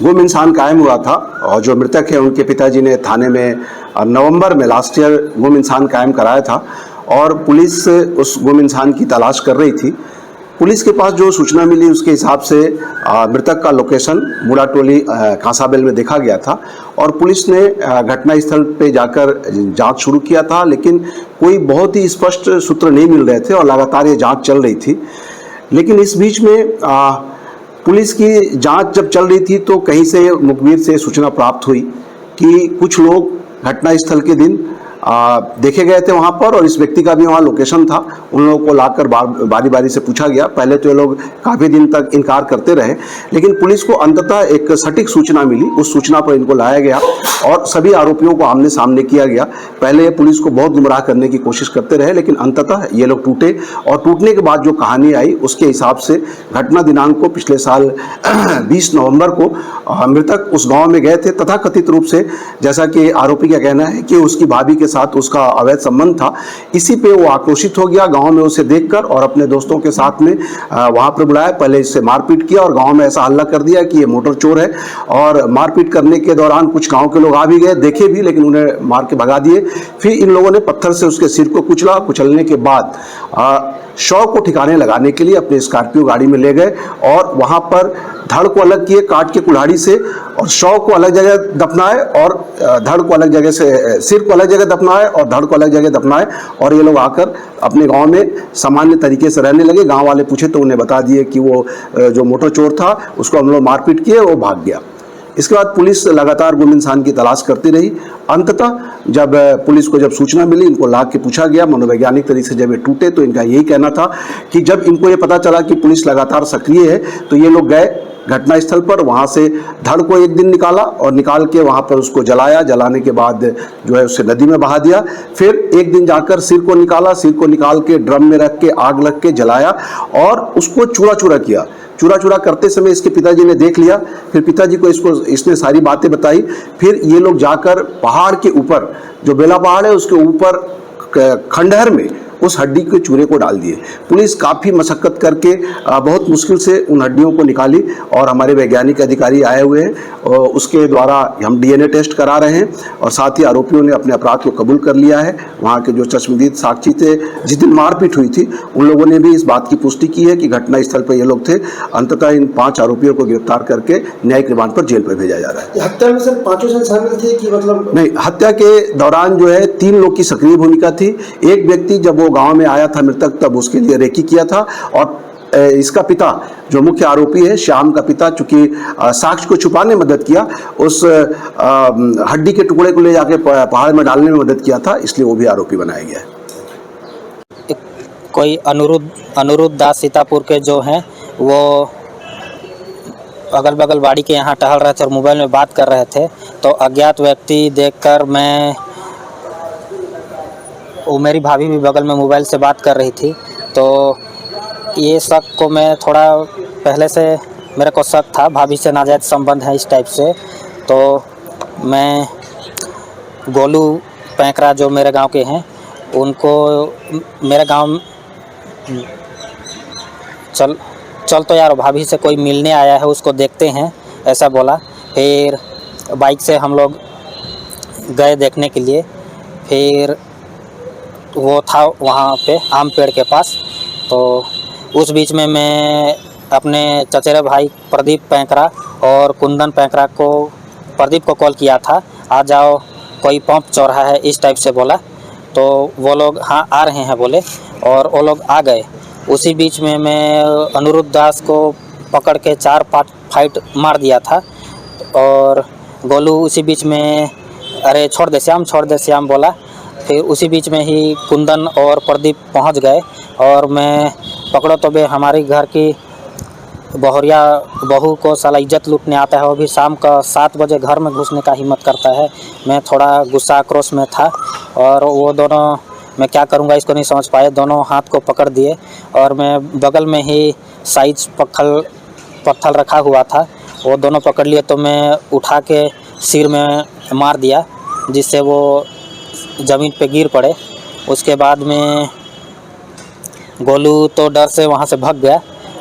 गुम इंसान कायम हुआ था और जो मृतक है उनके पिताजी ने थाने में नवंबर में लास्ट ईयर गुम इंसान कायम कराया था और पुलिस उस गुम इंसान की तलाश कर रही थी। पुलिस के पास जो सूचना मिली उसके हिसाब से मृतक का लोकेशन मुड़ाटोली कांसाबेल में देखा गया था और पुलिस ने घटनास्थल पे जाकर जांच शुरू किया था, लेकिन कोई बहुत ही स्पष्ट सूत्र नहीं मिल रहे थे और लगातार ये जांच चल रही थी। लेकिन इस बीच में पुलिस की जांच जब चल रही थी तो कहीं से मुखबिर से सूचना प्राप्त हुई कि कुछ लोग घटनास्थल के दिन देखे गए थे वहाँ पर और इस व्यक्ति का भी वहाँ लोकेशन था। उन लोगों को लाकर बारी बारी से पूछा गया। पहले तो ये लोग काफ़ी दिन तक इनकार करते रहे, लेकिन पुलिस को अंततः एक सटीक सूचना मिली। उस सूचना पर इनको लाया गया और सभी आरोपियों को आमने सामने किया गया। पहले पुलिस को बहुत गुमराह करने की कोशिश करते रहे, लेकिन अंततः ये लोग टूटे और टूटने के बाद जो कहानी आई उसके हिसाब से घटना दिनांक को पिछले साल 20 नवंबर को मृतक उस गाँव में गए थे। तथाकथित रूप से, जैसा कि आरोपी का कहना है कि उसकी भाभी के साथ उसका अवैध संबंध था, इसी पे वो आक्रोशित हो गया गांव में उसे देखकर और अपने दोस्तों के साथ में वहां पर बुलाया। पहले इससे मारपीट किया और गांव में ऐसा हल्ला कर दिया कि ये मोटर चोर है और मारपीट करने के दौरान कुछ गांव के लोग आ भी गए, देखे भी, लेकिन उन्हें मार के भगा दिए। फिर इन लोगों ने पत्थर से उसके सिर को कुचला। कुचलने के बाद शव को ठिकाने लगाने के लिए अपने स्कॉर्पियो गाड़ी में ले गए और वहां पर धड़ को अलग किए काट के कुल्हाड़ी से और शव को अलग जगह दफनाए और धड़ को अलग जगह से, सिर को अलग जगह दफनाए और धड़ को अलग जगह दफनाए और ये लोग आकर अपने गांव में सामान्य तरीके से रहने लगे। गांव वाले पूछे तो उन्हें बता दिए कि वो जो मोटर चोर था उसको हम लोग मारपीट किए, वो भाग गया। इसके बाद पुलिस लगातार गुम इंसान की तलाश करती रही। अंततः जब पुलिस को जब सूचना मिली, इनको ला के पूछा गया मनोवैज्ञानिक तरीके से, जब ये टूटे तो इनका यही कहना था कि जब इनको ये पता चला कि पुलिस लगातार सक्रिय है तो ये लोग गए घटनास्थल पर। वहाँ से धड़ को एक दिन निकाला और निकाल के वहाँ पर उसको जलाया। जलाने के बाद जो है उसे नदी में बहा दिया। फिर एक दिन जाकर सिर को निकाला, सिर को निकाल के ड्रम में रख के आग लग के जलाया और उसको चूरा चूरा किया। चूरा चूरा करते समय इसके पिताजी ने देख लिया। फिर पिताजी को इसने सारी बातें बताई। फिर ये लोग जाकर पहाड़ के ऊपर, जो बेला पहाड़ है उसके ऊपर खंडहर में उस हड्डी के चूरे को डाल दिए। पुलिस काफ़ी मशक्कत करके बहुत मुश्किल से उन हड्डियों को निकाली और हमारे वैज्ञानिक अधिकारी आए हुए हैं और उसके द्वारा हम डीएनए टेस्ट करा रहे हैं और साथ ही आरोपियों ने अपने अपराध को कबूल कर लिया है। वहाँ के जो चश्मदीद साक्षी थे, जिस दिन मारपीट हुई थी, उन लोगों ने भी इस बात की पुष्टि की है कि घटनास्थल पर ये लोग थे। अंततः इन 5 आरोपियों को गिरफ्तार करके न्यायिक रिमांड पर जेल पर भेजा जा रहा है। हत्या में सर 5 जन शामिल थे कि मतलब? नहीं, हत्या के दौरान जो है 3 लोग की सक्रिय भूमिका थी। एक व्यक्ति जब वो गाँव में आया था मृतक, तब उसके लिए रेकी किया था और इसका पिता जो मुख्य आरोपी है, श्याम का पिता, चूंकि साक्ष्य को छुपाने में मदद किया, उस हड्डी के टुकड़े को ले जाके पहाड़ में डालने में मदद किया था, इसलिए वो भी आरोपी बनाया गया है। कोई अनिरुद्ध दास सीतापुर के जो हैं, वो अगल बगल बाड़ी के यहाँ टहल रहे थे और मोबाइल में बात कर रहे थे, तो अज्ञात व्यक्ति देखकर वो मेरी भाभी भी बगल में मोबाइल से बात कर रही थी, तो ये शक को मैं थोड़ा पहले से मेरे को शक था, भाभी से नाजायज़ संबंध है इस टाइप से। तो मैं गोलू पैंकरा जो मेरे गांव के हैं, उनको मेरे गांव चल तो यार भाभी से कोई मिलने आया है, उसको देखते हैं, ऐसा बोला। फिर बाइक से हम लोग गए देखने के लिए। फिर वो था वहाँ पे आम पेड़ के पास, तो उस बीच में मैं अपने चचेरे भाई प्रदीप पैंकरा और कुंदन पैंकरा को, प्रदीप को कॉल किया था, आ जाओ कोई पंप चौराहा है, इस टाइप से बोला। तो वो लोग हाँ आ रहे हैं बोले और वो लोग आ गए। उसी बीच में मैं अनिरुद्ध दास को पकड़ के 4 फाइट मार दिया था और गोलू उसी बीच में अरे छोड़ दे श्याम बोला। फिर उसी बीच में ही कुंदन और प्रदीप पहुंच गए और मैं पकड़ो तो बे हमारी घर की बहुरिया बहू को साला इज्जत लूटने आता है, वो भी शाम का 7 बजे घर में घुसने का हिम्मत करता है। मैं थोड़ा गुस्सा आक्रोश में था और वो दोनों, मैं क्या करूँगा इसको नहीं समझ पाए, दोनों हाथ को पकड़ दिए और मैं बगल में ही साइज पत्थर रखा हुआ था, वो दोनों पकड़ लिए। तो मैं उठा के सिर में मार दिया जिससे वो ज़मीन पे गिर पड़े। उसके बाद में गोलू तो डर से वहाँ से भाग गया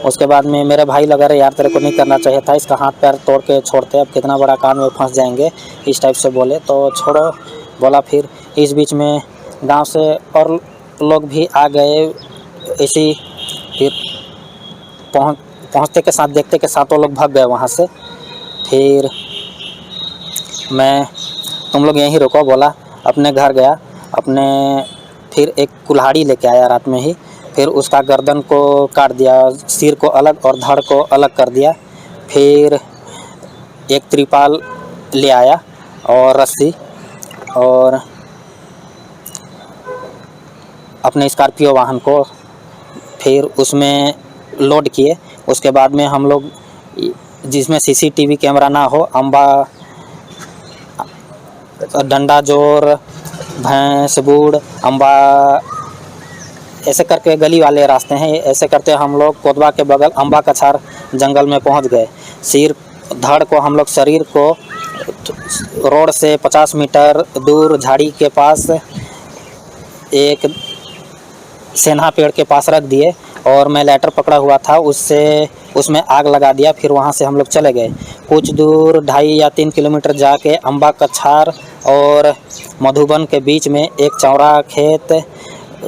उसके बाद में मेरे भाई लगा रहे यार तेरे को नहीं करना चाहिए था, इसका हाथ पैर तोड़ के छोड़ते, अब कितना बड़ा कांड में फंस जाएंगे, इस टाइप से बोले। तो छोड़ो बोला। फिर इस बीच में गांव से और लोग भी आ गए इसी। फिर पहुंचते के साथ देखते के साथ वो लोग भाग गए वहाँ से। फिर मैं तुम लोग यहीं रुको बोला, अपने घर गया अपने। फिर एक कुल्हाड़ी लेके आया रात में ही, फिर उसका गर्दन को काट दिया, सिर को अलग और धड़ को अलग कर दिया। फिर एक त्रिपाल ले आया और रस्सी, और अपने स्कॉर्पियो वाहन को फिर उसमें लोड किए। उसके बाद में हम लोग जिसमें सीसीटीवी कैमरा ना हो, अम्बा, डंडा जोर, भैंस बूढ़, अम्बा, ऐसे करके गली वाले रास्ते हैं, ऐसे करते हम लोग कोतवा के बगल अम्बा कछार जंगल में पहुंच गए। सिर धड़ को हम लोग शरीर को रोड से 50 मीटर दूर झाड़ी के पास एक सेंधा पेड़ के पास रख दिए, और मैं लाइटर पकड़ा हुआ था, उसमें आग लगा दिया। फिर वहाँ से हम लोग चले गए। कुछ दूर 2.5 या 3 किलोमीटर जाके अम्बा कछार और मधुबन के बीच में एक चौरा खेत,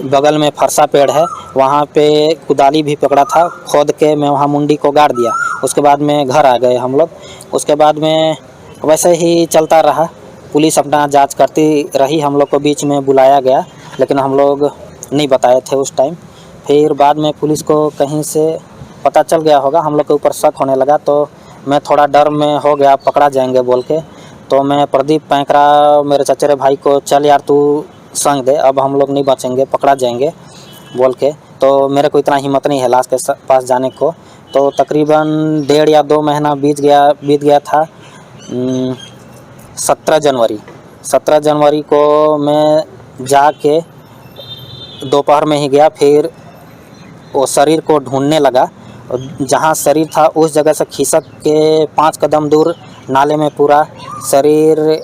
बगल में फरसा पेड़ है, वहाँ पे कुदाली भी पकड़ा था, खोद के मैं वहाँ मुंडी को गाड़ दिया। उसके बाद में घर आ गए हम लोग। उसके बाद में वैसे ही चलता रहा, पुलिस अपना जांच करती रही। हम लोग को बीच में बुलाया गया, लेकिन हम लोग नहीं बताए थे उस टाइम। फिर बाद में पुलिस को कहीं से पता चल गया होगा, हम लोग के ऊपर शक होने लगा, तो मैं थोड़ा डर में हो गया, पकड़ा जाएंगे बोल के। तो मैं प्रदीप पैंकरा मेरे चचेरे भाई को, चल यार तू संग दे, अब हम लोग नहीं बचेंगे, पकड़ा जाएंगे बोल के। तो मेरे को इतना हिम्मत नहीं है लाश के पास जाने को। तो तकरीबन 1.5 या 2 महीना बीत गया था। 17 जनवरी को मैं जाके दोपहर में ही गया। फिर वो शरीर को ढूंढने लगा, जहाँ शरीर था उस जगह से खिसक के 5 कदम दूर नाले में पूरा शरीर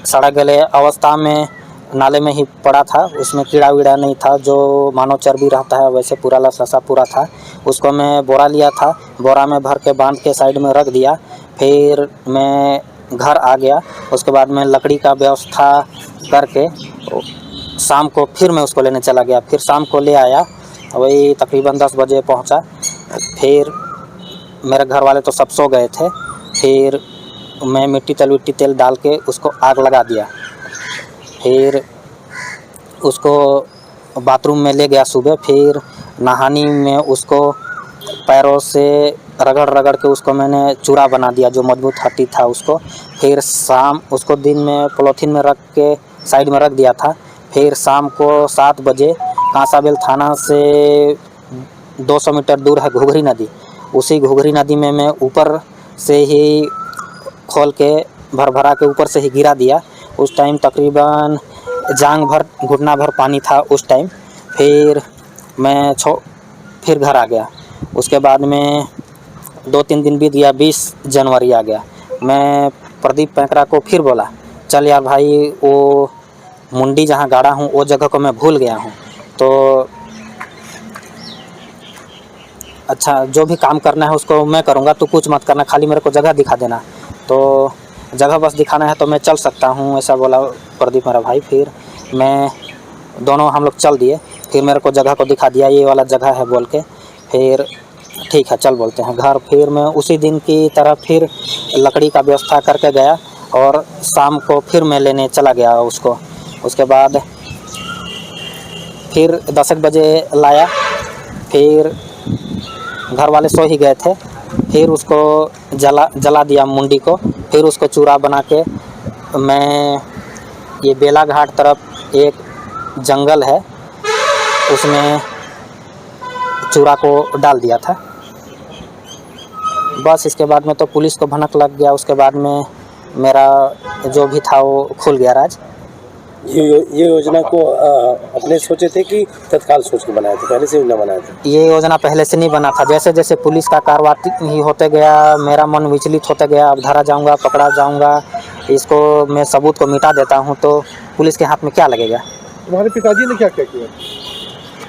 सड़ा गले अवस्था में नाले में ही पड़ा था। उसमें कीड़ा वीड़ा नहीं था, जो मानव चर्बी रहता है वैसे पूरा लसलसा पूरा था। उसको मैं बोरा लिया था, बोरा में भर के बांध के साइड में रख दिया। फिर मैं घर आ गया। उसके बाद मैं लकड़ी का व्यवस्था करके शाम को फिर मैं उसको लेने चला गया। फिर शाम को ले आया, वही तकरीबन 10 बजे पहुंचा। फिर मेरे घर वाले तो सब सो गए थे। फिर मैं मिट्टी तेल डाल के उसको आग लगा दिया। फिर उसको बाथरूम में ले गया सुबह। फिर नहानी में उसको पैरों से रगड़ के उसको मैंने चूरा बना दिया, जो मजबूत हड्डी था उसको। फिर शाम उसको दिन में पॉलीथीन में रख के साइड में रख दिया था। फिर शाम को 7 बजे कांसाबेल थाना से 200 मीटर दूर है घुघरी नदी, उसी घुघरी नदी में मैं ऊपर से ही खोल के भरा के ऊपर से ही गिरा दिया। उस टाइम तकरीबन जांग भर घुटना भर पानी था उस टाइम। फिर मैं फिर घर आ गया। उसके बाद में 2-3 दिन बीत गया, 20 जनवरी आ गया। मैं प्रदीप पैंकरा को फिर बोला, चल यार भाई, वो मुंडी जहाँ गाड़ा हूँ वो जगह को मैं भूल गया हूँ, तो अच्छा जो भी काम करना है उसको मैं करूँगा, तू कुछ मत करना, खाली मेरे को जगह दिखा देना। तो जगह बस दिखाना है तो मैं चल सकता हूँ, ऐसा बोला प्रदीप मेरा भाई। फिर मैं दोनों हम लोग चल दिए। फिर मेरे को जगह को दिखा दिया, ये वाला जगह है बोल के। फिर ठीक है चल बोलते हैं घर। फिर मैं उसी दिन की तरह फिर लकड़ी का व्यवस्था करके गया, और शाम को फिर मैं लेने चला गया उसको। उसके बाद फिर 10 बजे लाया। फिर घर वाले सो ही गए थे। फिर उसको जला दिया मुंडी को। फिर उसको चूरा बना के मैं ये बेला घाट तरफ एक जंगल है, उसमें चूरा को डाल दिया था। बस इसके बाद में तो पुलिस को भनक लग गया। उसके बाद में मेरा जो भी था वो खुल गया राज। ये योजना को अपने सोचे थे कि तत्काल सोच के बनाए थे, पहले से योजना बनाए थे? ये योजना पहले से नहीं बना था। जैसे जैसे पुलिस का कार्रवाई होते गया, मेरा मन विचलित होते गया। अब धरा जाऊंगा, पकड़ा जाऊंगा, इसको मैं सबूत को मिटा देता हूं तो पुलिस के हाथ में क्या लगेगा। तुम्हारे पिताजी ने क्या क्या किया?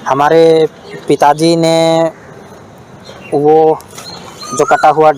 हमारे पिताजी ने वो जो कटा हुआ